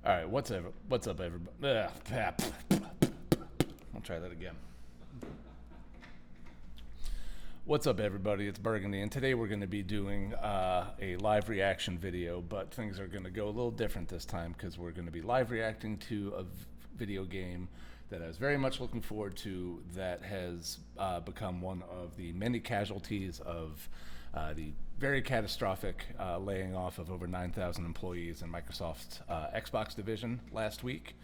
All right, what's up, everybody? I'll try that again. What's up, everybody? It's Burgundy, and today we're going to be doing a live reaction video, but things are going to go a little different this time because we're going to be live reacting to a video game that I was very much looking forward to that has become one of the many casualties of the very catastrophic laying off of over 9,000 employees in Microsoft's Xbox division last week.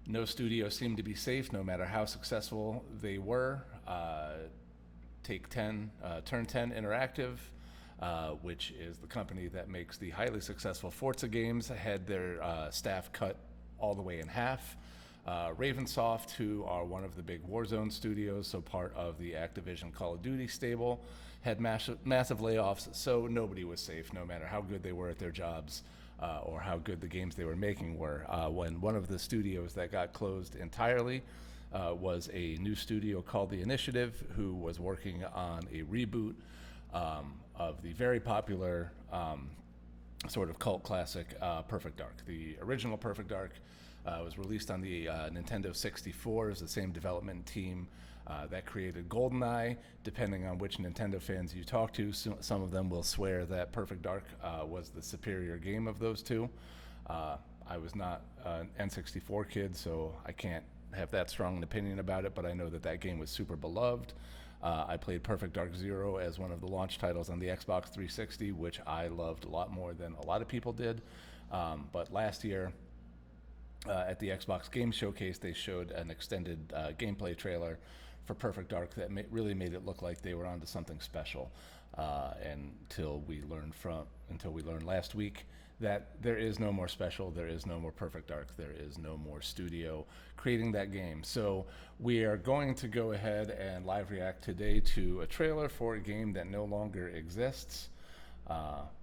No studio seemed to be safe, no matter how successful they were. Take 10, Turn 10 Interactive, which is the company that makes the highly successful Forza games, had their staff cut all the way in half. Ravensoft, who are one of the big Warzone studios, so part of the Activision Call of Duty stable, had massive layoffs, so nobody was safe, no matter how good they were at their jobs or how good the games they were making were. When one of the studios that got closed entirely was a new studio called The Initiative, who was working on a reboot of the very popular sort of cult classic Perfect Dark. The original Perfect Dark was released on the Nintendo 64. It was the same development team that created GoldenEye. Depending on which Nintendo fans you talk to, some of them will swear that Perfect Dark was the superior game of those two. I was not an N64 kid, so I can't have that strong an opinion about it, but I know that that game was super beloved. I played Perfect Dark Zero as one of the launch titles on the Xbox 360, which I loved a lot more than a lot of people did. But last year, at the Xbox Game Showcase, they showed an extended gameplay trailer for Perfect Dark that really made it look like they were onto something special. Until we learned last week that there is no more special, there is no more Perfect Dark, there is no more studio creating that game. So we are going to go ahead and live react today to a trailer for a game that no longer exists.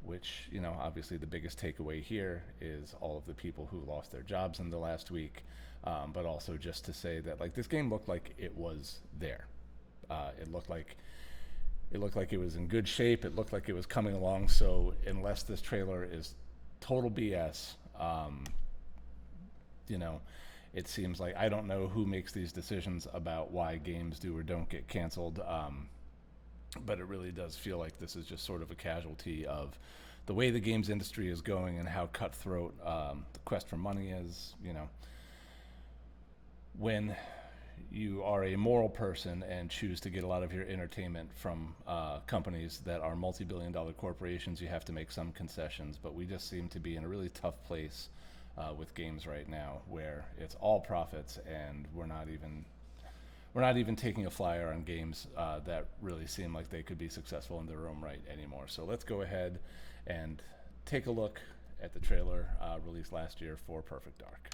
Which, you know, obviously the biggest takeaway here is all of the people who lost their jobs in the last week, but also just to say that, like, this game looked like it was there. It looked like it was in good shape. It looked like it was coming along. So unless this trailer is total BS, you know, it seems like I don't know who makes these decisions about why games do or don't get canceled. But it really does feel like this is just sort of a casualty of the way the games industry is going and how cutthroat the quest for money is. You know, when you are a moral person and choose to get a lot of your entertainment from companies that are multi-billion-dollar corporations, you have to make some concessions. But we just seem to be in a really tough place with games right now, where it's all profits, and we're not even taking a flyer on games that really seem like they could be successful in their own right anymore. So let's go ahead and take a look at the trailer released last year for Perfect Dark.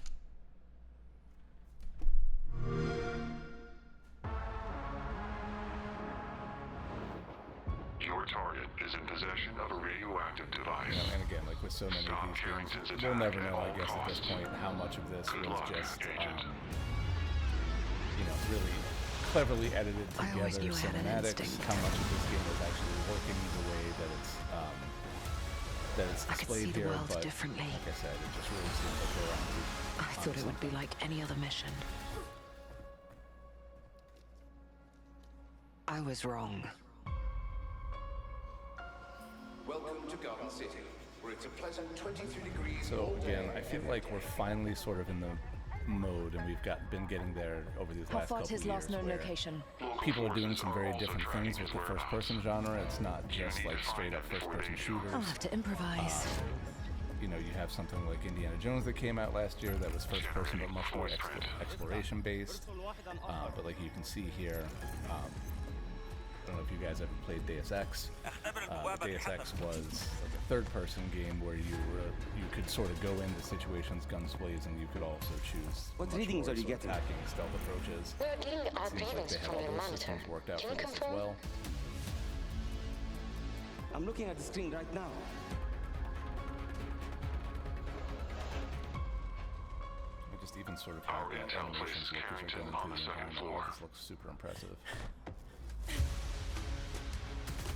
Your target is in possession of a radioactive device. You know, and again, like with so many of these games, we'll never know, I guess, at this point, how much of this was just, you know, really cleverly edited together cinematics, how much of this game is actually working the way that it's displayed here. But differently. Like I said, it just really seems like they're on I thought it would be like any other mission. I was wrong. Welcome to Garden City, where it's a pleasant 23 degrees. So again, I feel like we're finally sort of in the mode, and we've been getting there over these last couple of years. last known location? People are doing some very different things with the first-person genre. It's not just like straight-up first-person shooters. I'll have to improvise. You know, you have something like Indiana Jones that came out last year that was first-person but much more exploration-based. But like you can see here, I don't know if you guys ever played Deus Ex. Deus Ex was like a third-person game where you could sort of go into situations guns blazing. You could also choose What readings are you getting? attacking stealth approaches. We're getting our Seems like readings they have from all your those monitor. systems worked out Can for you this as confirm? well. I'm looking at the screen right now. And just even sort of how the animations look as you're going through the environment. This looks super impressive.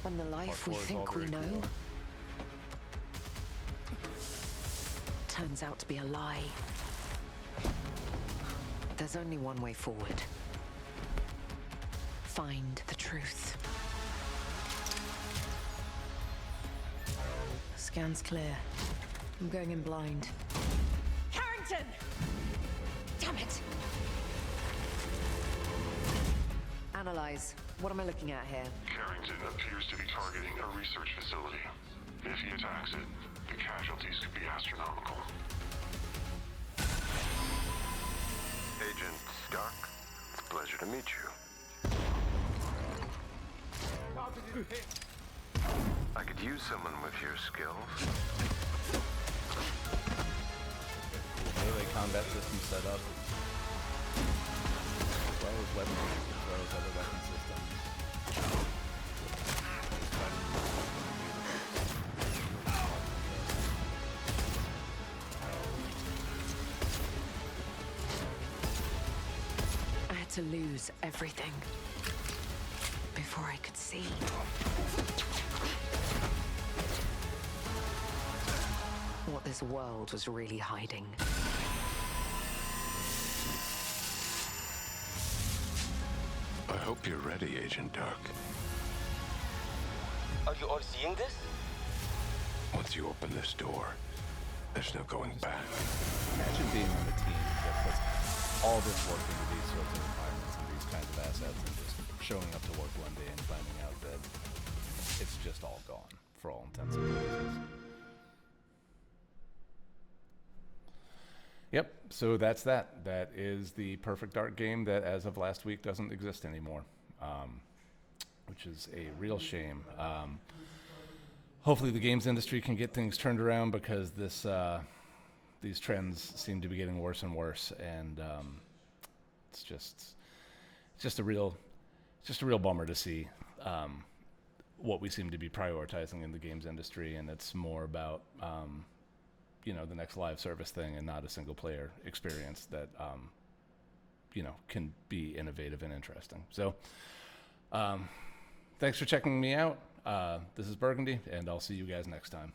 And the life we Parkour is all think we very know cool. turns out to be a lie. There's only one way forward. Find the truth. Scan's clear. I'm going in blind. Carrington! Damn it! Analyze. What am I looking at here? Carrington appears to be targeting a research facility. If he attacks it, the casualties could be astronomical. Agent Stark, it's a pleasure to meet you. I could use someone with your skills. Melee combat system set up, as well as weapons, as well as other weapon systems. I had to lose everything before I could see. What this world was really hiding. I hope you're ready, Agent Dark. Are you all seeing this? Once you open this door, there's no going back. Imagine being on a team that puts all this work into these sorts of environments and these kinds of assets and just showing up to work one day and finding out that it's just all gone for all intents and purposes. Yep, so that's that. That is the Perfect Dark game that, as of last week, doesn't exist anymore, which is a real shame. Hopefully the games industry can get things turned around because these trends seem to be getting worse and worse, and it's just a real bummer to see what we seem to be prioritizing in the games industry, and it's more about the next live service thing and not a single player experience that can be innovative and interesting. So thanks for checking me out. This is Burgundy, and I'll see you guys next time.